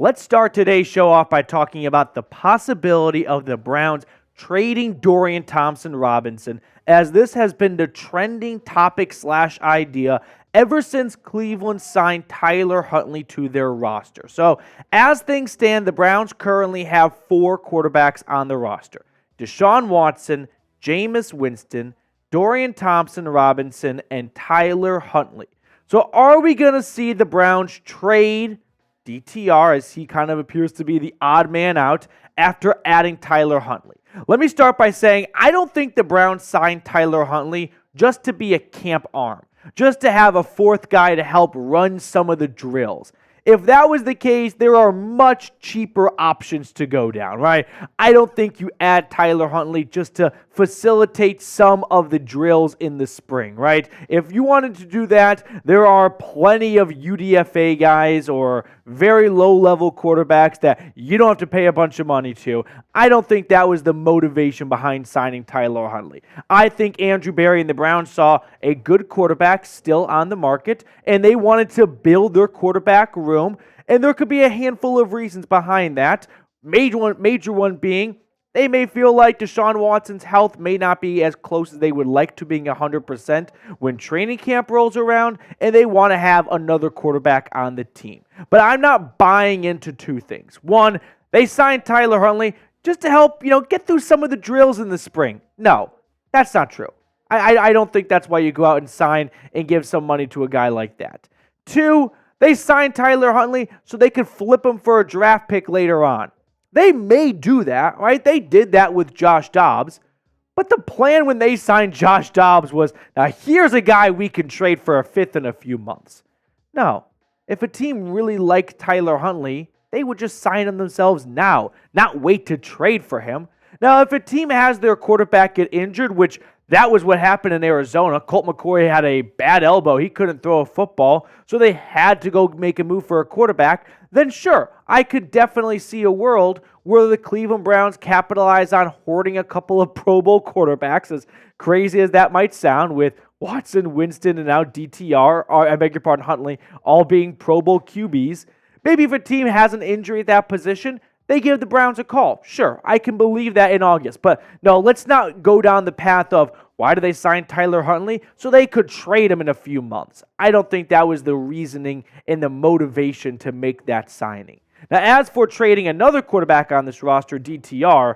Let's start today's show off by talking about the possibility of the Browns trading Dorian Thompson-Robinson, as this has been the trending topic/idea ever since Cleveland signed Tyler Huntley to their roster. So, as things stand, the Browns currently have 4 quarterbacks on the roster: Deshaun Watson, Jameis Winston, Dorian Thompson-Robinson, and Tyler Huntley. So, are we going to see the Browns trade DTR, as he kind of appears to be the odd man out, after adding Tyler Huntley? Let me start by saying I don't think the Browns signed Tyler Huntley just to be a camp arm, just to have a 4th guy to help run some of the drills. If that was the case, there are much cheaper options to go down, right? I don't think you add Tyler Huntley just to facilitate some of the drills in the spring, right? If you wanted to do that, there are plenty of UDFA guys or very low-level quarterbacks that you don't have to pay a bunch of money to. I don't think that was the motivation behind signing Tyler Huntley. I think Andrew Berry and the Browns saw a good quarterback still on the market, and they wanted to build their quarterback room, and there could be a handful of reasons behind that. Major one being they may feel like Deshaun Watson's health may not be as close as they would like to being 100% when training camp rolls around, and they want to have another quarterback on the team. But I'm not buying into 2 things. One, they signed Tyler Huntley just to help, get through some of the drills in the spring. No, that's not true. I don't think that's why you go out and sign and give some money to a guy like that. 2, they signed Tyler Huntley so they could flip him for a draft pick later on. They may do that, right? They did that with Josh Dobbs. But the plan when they signed Josh Dobbs was, now here's a guy we can trade for a 5th in a few months. No. If a team really liked Tyler Huntley, they would just sign him themselves now, not wait to trade for him. Now, if a team has their quarterback get injured, which that was what happened in Arizona. Colt McCoy had a bad elbow. He couldn't throw a football, so they had to go make a move for a quarterback. Then sure, I could definitely see a world where the Cleveland Browns capitalize on hoarding a couple of Pro Bowl quarterbacks, as crazy as that might sound, with Watson, Winston, and now DTR, or I beg your pardon, Huntley, all being Pro Bowl QBs. Maybe if a team has an injury at that position, they give the Browns a call. Sure, I can believe that in August. But no, let's not go down the path of why do they sign Tyler Huntley? So they could trade him in a few months. I don't think that was the reasoning and the motivation to make that signing. Now, as for trading another quarterback on this roster, DTR,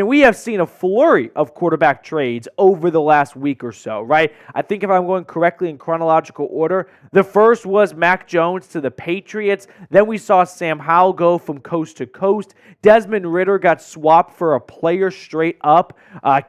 we have seen a flurry of quarterback trades over the last week or so, right? I think if I'm going correctly in chronological order, the first was Mac Jones to the Patriots. Then we saw Sam Howell go from coast to coast. Desmond Ridder got swapped for a player straight up.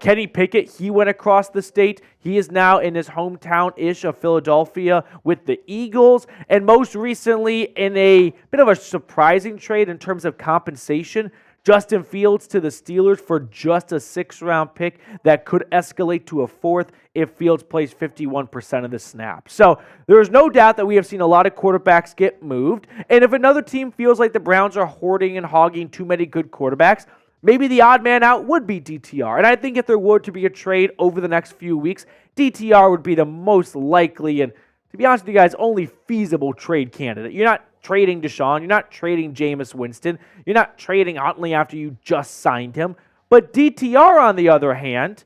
Kenny Pickett, he went across the state. He is now in his hometown-ish of Philadelphia with the Eagles. And most recently, in a bit of a surprising trade in terms of compensation, Justin Fields to the Steelers for just a 6th-round pick that could escalate to a 4th if Fields plays 51% of the snaps. So there's no doubt that we have seen a lot of quarterbacks get moved. And if another team feels like the Browns are hoarding and hogging too many good quarterbacks, maybe the odd man out would be DTR. And I think if there were to be a trade over the next few weeks, DTR would be the most likely and, to be honest with you guys, only feasible trade candidate. You're not trading Deshaun. You're not trading Jameis Winston. You're not trading Huntley after you just signed him. But DTR, on the other hand,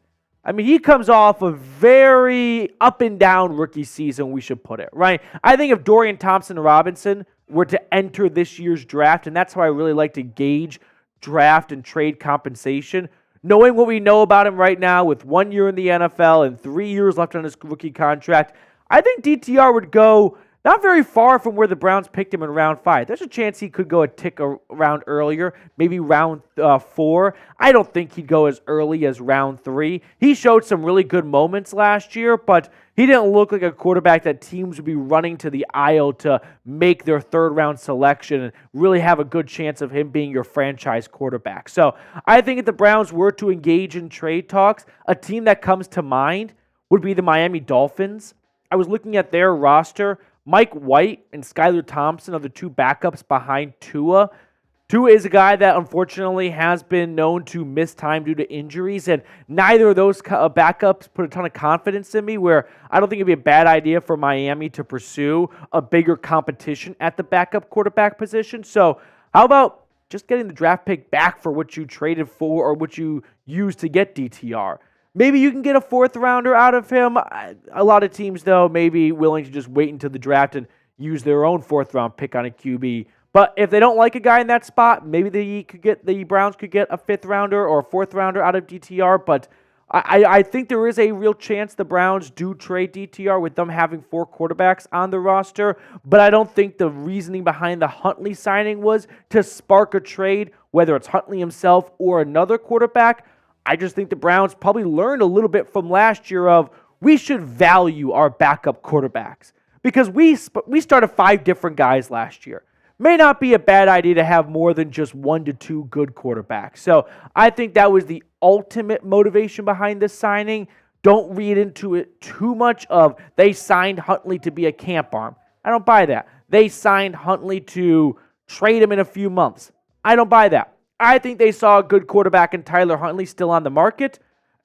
he comes off a very up and down rookie season, we should put it, right? I think if Dorian Thompson-Robinson were to enter this year's draft, and that's how I really like to gauge draft and trade compensation, knowing what we know about him right now with 1 year in the NFL and 3 years left on his rookie contract, I think DTR would go not very far from where the Browns picked him in round 5. There's a chance he could go a tick around earlier, maybe round 4. I don't think he'd go as early as round 3. He showed some really good moments last year, but he didn't look like a quarterback that teams would be running to the aisle to make their 3rd-round selection and really have a good chance of him being your franchise quarterback. So I think if the Browns were to engage in trade talks, a team that comes to mind would be the Miami Dolphins. I was looking at their roster. Mike White and Skylar Thompson are the 2 backups behind Tua. Tua is a guy that unfortunately has been known to miss time due to injuries, and neither of those backups put a ton of confidence in me, where I don't think it'd be a bad idea for Miami to pursue a bigger competition at the backup quarterback position. So How about just getting the draft pick back for what you traded for or what you used to get DTR? Maybe you can get a 4th rounder out of him. A lot of teams, though, may be willing to just wait until the draft and use their own 4th round pick on a QB. But if they don't like a guy in that spot, maybe the Browns could get a 5th rounder or a 4th rounder out of DTR. But I think there is a real chance the Browns do trade DTR with them having 4 quarterbacks on the roster. But I don't think the reasoning behind the Huntley signing was to spark a trade, whether it's Huntley himself or another quarterback. I just think the Browns probably learned a little bit from last year of we should value our backup quarterbacks because we started 5 different guys last year. May not be a bad idea to have more than just 1 to 2 good quarterbacks. So I think that was the ultimate motivation behind this signing. Don't read into it too much of they signed Huntley to be a camp arm. I don't buy that. They signed Huntley to trade him in a few months. I don't buy that. I think they saw a good quarterback in Tyler Huntley still on the market.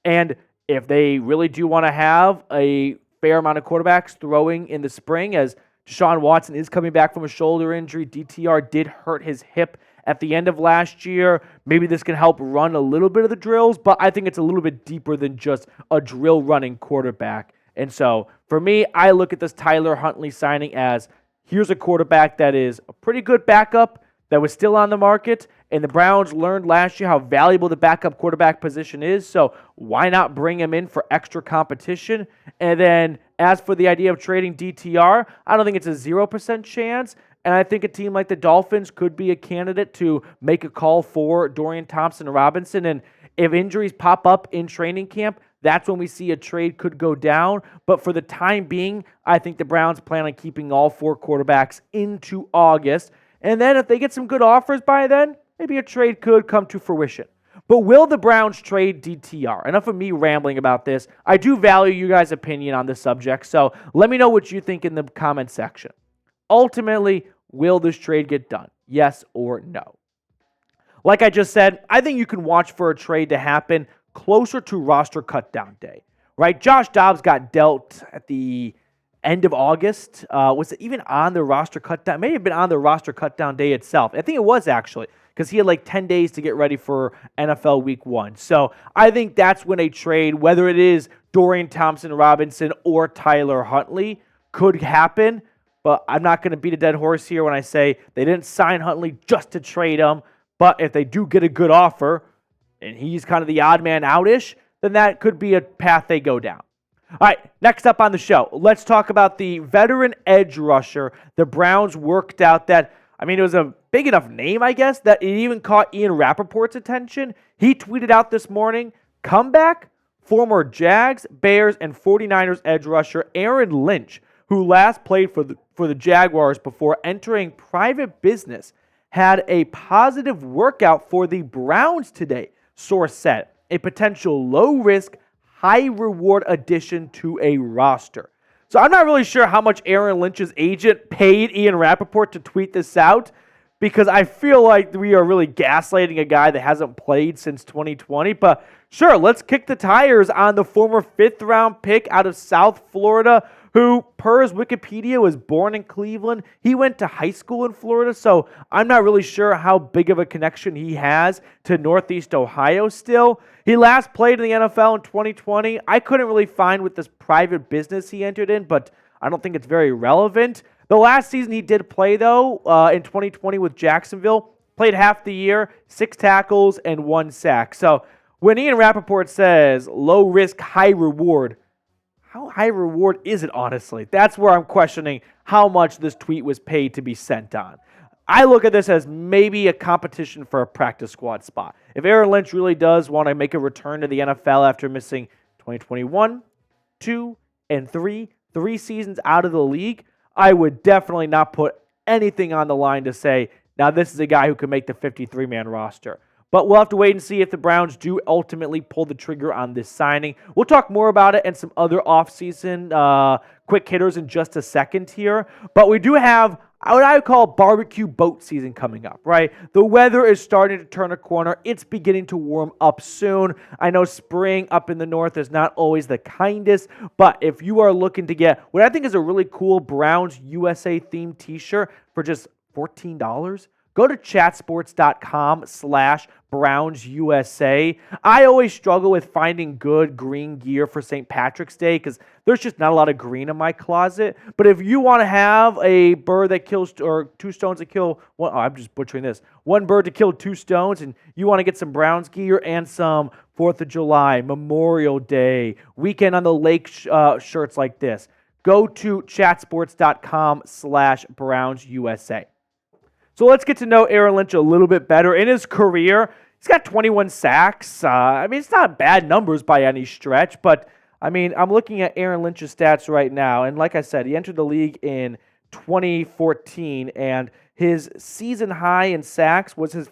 And if they really do want to have a fair amount of quarterbacks throwing in the spring, as Deshaun Watson is coming back from a shoulder injury, DTR did hurt his hip at the end of last year. Maybe this can help run a little bit of the drills, but I think it's a little bit deeper than just a drill running quarterback. And so for me, I look at this Tyler Huntley signing as here's a quarterback that is a pretty good backup that was still on the market, and the Browns learned last year how valuable the backup quarterback position is, so why not bring him in for extra competition? And then as for the idea of trading DTR, I don't think it's a 0% chance, and I think a team like the Dolphins could be a candidate to make a call for Dorian Thompson-Robinson, and if injuries pop up in training camp, that's when we see a trade could go down. But for the time being, I think the Browns plan on keeping all 4 quarterbacks into August. And then if they get some good offers by then, maybe a trade could come to fruition. But will the Browns trade DTR? Enough of me rambling about this. I do value you guys' opinion on this subject, so let me know what you think in the comment section. Ultimately, will this trade get done? Yes or no? Like I just said, I think you can watch for a trade to happen closer to roster cutdown day, right? Josh Dobbs got dealt at the end of August. Was it even on the roster cutdown? It may have been on the roster cutdown day itself. I think it was actually, because he had like 10 days to get ready for NFL Week 1. So I think that's when a trade, whether it is Dorian Thompson-Robinson or Tyler Huntley, could happen. But I'm not going to beat a dead horse here when I say they didn't sign Huntley just to trade him. But if they do get a good offer, and he's kind of the odd man out-ish, then that could be a path they go down. All right, next up on the show, let's talk about the veteran edge rusher. The Browns worked out that, it was a big enough name, I guess, that it even caught Ian Rapoport's attention. He tweeted out this morning, comeback, former Jags, Bears, and 49ers edge rusher Aaron Lynch, who last played for the Jaguars before entering private business, had a positive workout for the Browns today, source said. A potential low-risk, high-reward addition to a roster. So I'm not really sure how much Aaron Lynch's agent paid Ian Rapoport to tweet this out, because I feel like we are really gaslighting a guy that hasn't played since 2020. But sure, let's kick the tires on the former 5th-round pick out of South Florida, who, per his Wikipedia, was born in Cleveland. He went to high school in Florida, so I'm not really sure how big of a connection he has to Northeast Ohio still. He last played in the NFL in 2020. I couldn't really find what this private business he entered in, but I don't think it's very relevant. The last season he did play, though, in 2020 with Jacksonville, played half the year, 6 tackles, and 1 sack. So when Ian Rapoport says low risk, high reward, how high reward is it, honestly? That's where I'm questioning how much this tweet was paid to be sent on. I look at this as maybe a competition for a practice squad spot. If Aaron Lynch really does want to make a return to the NFL after missing 2021, 2, and 3 seasons out of the league, I would definitely not put anything on the line to say, now this is a guy who can make the 53-man roster. But we'll have to wait and see if the Browns do ultimately pull the trigger on this signing. We'll talk more about it and some other offseason quick hitters in just a second here. But we do have what I would call barbecue boat season coming up, right? The weather is starting to turn a corner. It's beginning to warm up soon. I know spring up in the north is not always the kindest, but if you are looking to get what I think is a really cool Browns USA themed t-shirt for just $14, go to chatsports.com/BrownsUSA. I always struggle with finding good green gear for St. Patrick's Day because there's just not a lot of green in my closet. But if you want to have a bird that kills, or two stones that kill, one, I'm just butchering this, one bird to kill two stones, and you want to get some Browns gear and some 4th of July, Memorial Day, Weekend on the Lake shirts like this, go to chatsports.com/BrownsUSA. So let's get to know Aaron Lynch a little bit better. In his career, he's got 21 sacks. It's not bad numbers by any stretch, but I'm looking at Aaron Lynch's stats right now, and like I said, he entered the league in 2014, and his season high in sacks was his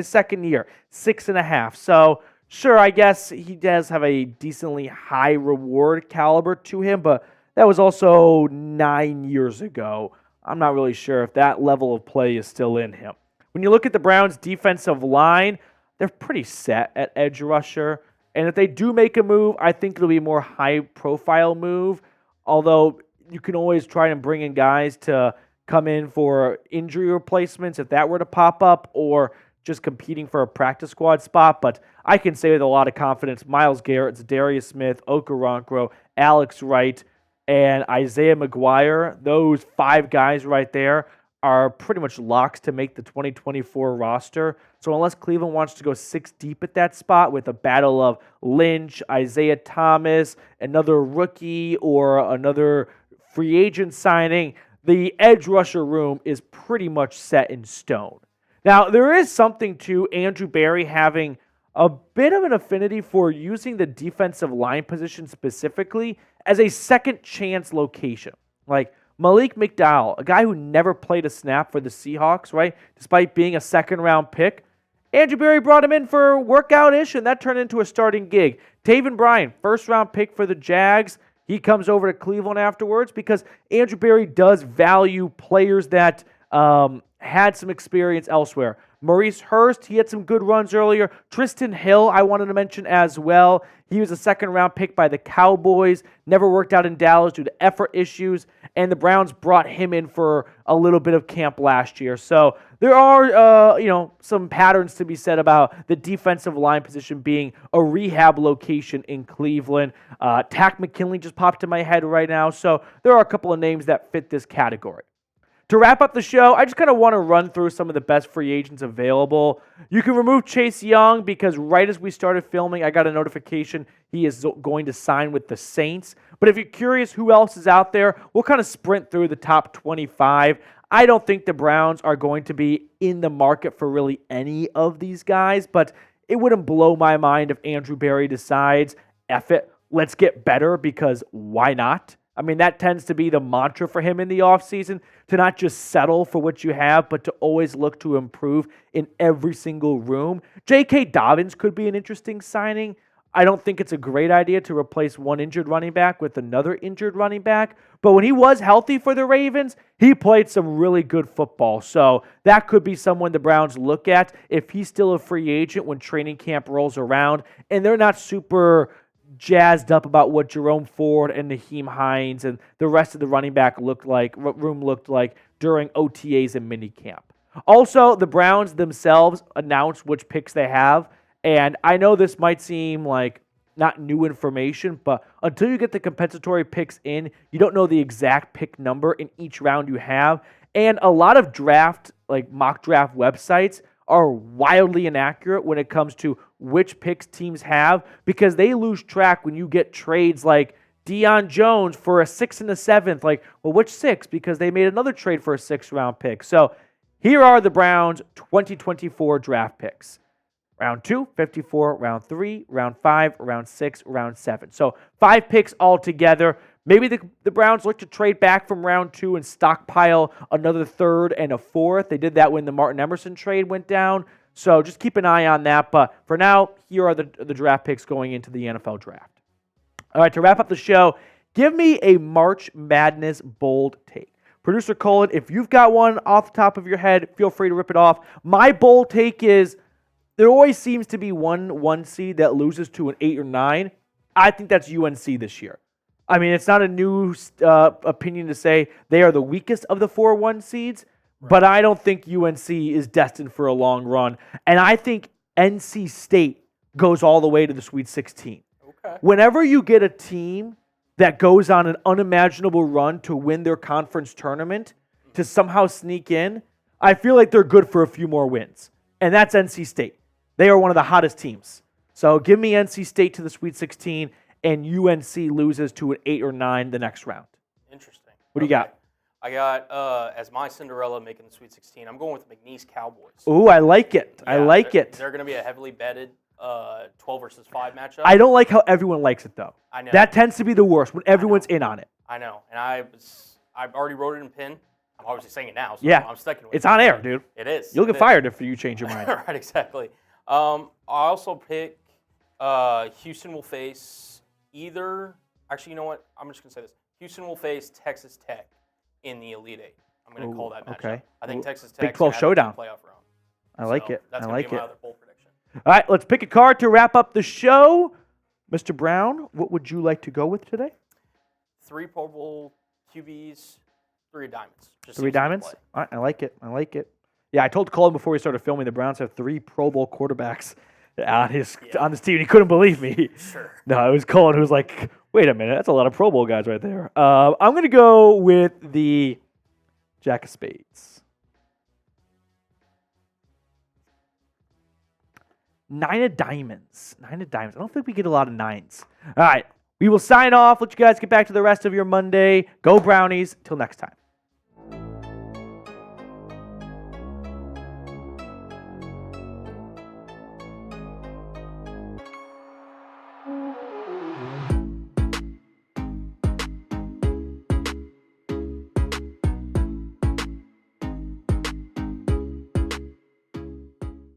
second year, 6.5. So sure, I guess he does have a decently high reward caliber to him, but that was also 9 years ago. I'm not really sure if that level of play is still in him. When you look at the Browns' defensive line, they're pretty set at edge rusher. And if they do make a move, I think it'll be a more high-profile move, although you can always try and bring in guys to come in for injury replacements if that were to pop up, or just competing for a practice squad spot. But I can say with a lot of confidence, Myles Garrett, Darius Smith, Okoronkwo, Alex Wright, and Isaiah McGuire, those 5 guys right there are pretty much locks to make the 2024 roster. So unless Cleveland wants to go 6 deep at that spot with a battle of Lynch, Isaiah Thomas, another rookie, or another free agent signing, the edge rusher room is pretty much set in stone. Now, there is something to Andrew Berry having a bit of an affinity for using the defensive line position specifically as a second chance location. Like Malik McDowell, a guy who never played a snap for the Seahawks, right? Despite being a second-round pick. Andrew Berry brought him in for workout-ish, and that turned into a starting gig. Taven Bryan, first-round pick for the Jags. He comes over to Cleveland afterwards because Andrew Berry does value players that had some experience elsewhere. Maurice Hurst, he had some good runs earlier. Tristan Hill, I wanted to mention as well. He was a second-round pick by the Cowboys, never worked out in Dallas due to effort issues, and the Browns brought him in for a little bit of camp last year. So there are, some patterns to be said about the defensive line position being a rehab location in Cleveland. Takk McKinley just popped in my head right now, so there are a couple of names that fit this category. To wrap up the show, I just kind of want to run through some of the best free agents available. You can remove Chase Young because right as we started filming, I got a notification he is going to sign with the Saints. But if you're curious who else is out there, we'll kind of sprint through the top 25. I don't think the Browns are going to be in the market for really any of these guys, but it wouldn't blow my mind if Andrew Berry decides, F it, let's get better, because why not? That tends to be the mantra for him in the offseason, to not just settle for what you have, but to always look to improve in every single room. J.K. Dobbins could be an interesting signing. I don't think it's a great idea to replace one injured running back with another injured running back, but when he was healthy for the Ravens, he played some really good football. So that could be someone the Browns look at if he's still a free agent when training camp rolls around, and they're not super jazzed up about what Jerome Ford and Naheem Hines and the rest of the running back room looked like during OTAs and minicamp. Also, the Browns themselves announced which picks they have, and I know this might seem like not new information, but until you get the compensatory picks in, you don't know the exact pick number in each round you have, and a lot of mock draft websites are wildly inaccurate when it comes to which picks teams have, because they lose track when you get trades like Deion Jones for a 6th and a 7th. Which 6? Because they made another trade for a 6th-round pick. So here are the Browns' 2024 draft picks. Round 2, 54, round 3, round 5, round 6, round 7. So 5 picks altogether. Maybe the Browns look to trade back from round 2 and stockpile another 3rd and a 4th. They did that when the Martin Emerson trade went down. So just keep an eye on that. But for now, here are the draft picks going into the NFL draft. All right, to wrap up the show, give me a March Madness bold take. Producer Colin, if you've got one off the top of your head, feel free to rip it off. My bold take is there always seems to be one seed that loses to an 8 or 9. I think that's UNC this year. It's not a new opinion to say they are the weakest of the 4-1 seeds, but I don't think UNC is destined for a long run. And I think NC State goes all the way to the Sweet 16. Okay. Whenever you get a team that goes on an unimaginable run to win their conference tournament, to somehow sneak in, I feel like they're good for a few more wins. And that's NC State. They are one of the hottest teams. So give me NC State to the Sweet 16, and UNC loses to an 8 or 9 the next round. Interesting. What do you got? I got, as my Cinderella making the Sweet 16, I'm going with McNeese Cowboys. Ooh, I like it. Yeah, I like it. They're going to be a heavily betted 12 versus 5 matchup. I don't like how everyone likes it, though. I know. That tends to be the worst, when everyone's in on it. I know. And I've already wrote it in pen. I'm obviously saying it now, so Yeah. I'm sticking with it. It's on air, dude. It is. You'll get fired if you change your mind. Right, exactly. I also pick Houston will face either. Actually, you know what? I'm just going to say this. Houston will face Texas Tech in the Elite Eight. I'm going to call that matchup. Okay. I think Texas Tech Big 12 showdown. Playoff round. I like it. That's I going like to be my it. other bold prediction. All right, let's pick a card to wrap up the show. Mr. Brown, what would you like to go with today? 3 Pro Bowl QBs, 3 diamonds. Just 3 diamonds? All right, I like it. I like it. Yeah, I told Colin before we started filming, the Browns have 3 Pro Bowl quarterbacks on this team, and he couldn't believe me. Sure. No, it was Colin who was like, wait a minute, that's a lot of Pro Bowl guys right there. I'm going to go with the Jack of Spades. 9 of diamonds. 9 of diamonds. I don't think we get a lot of 9s. All right, we will sign off. Let you guys get back to the rest of your Monday. Go Brownies. Till next time.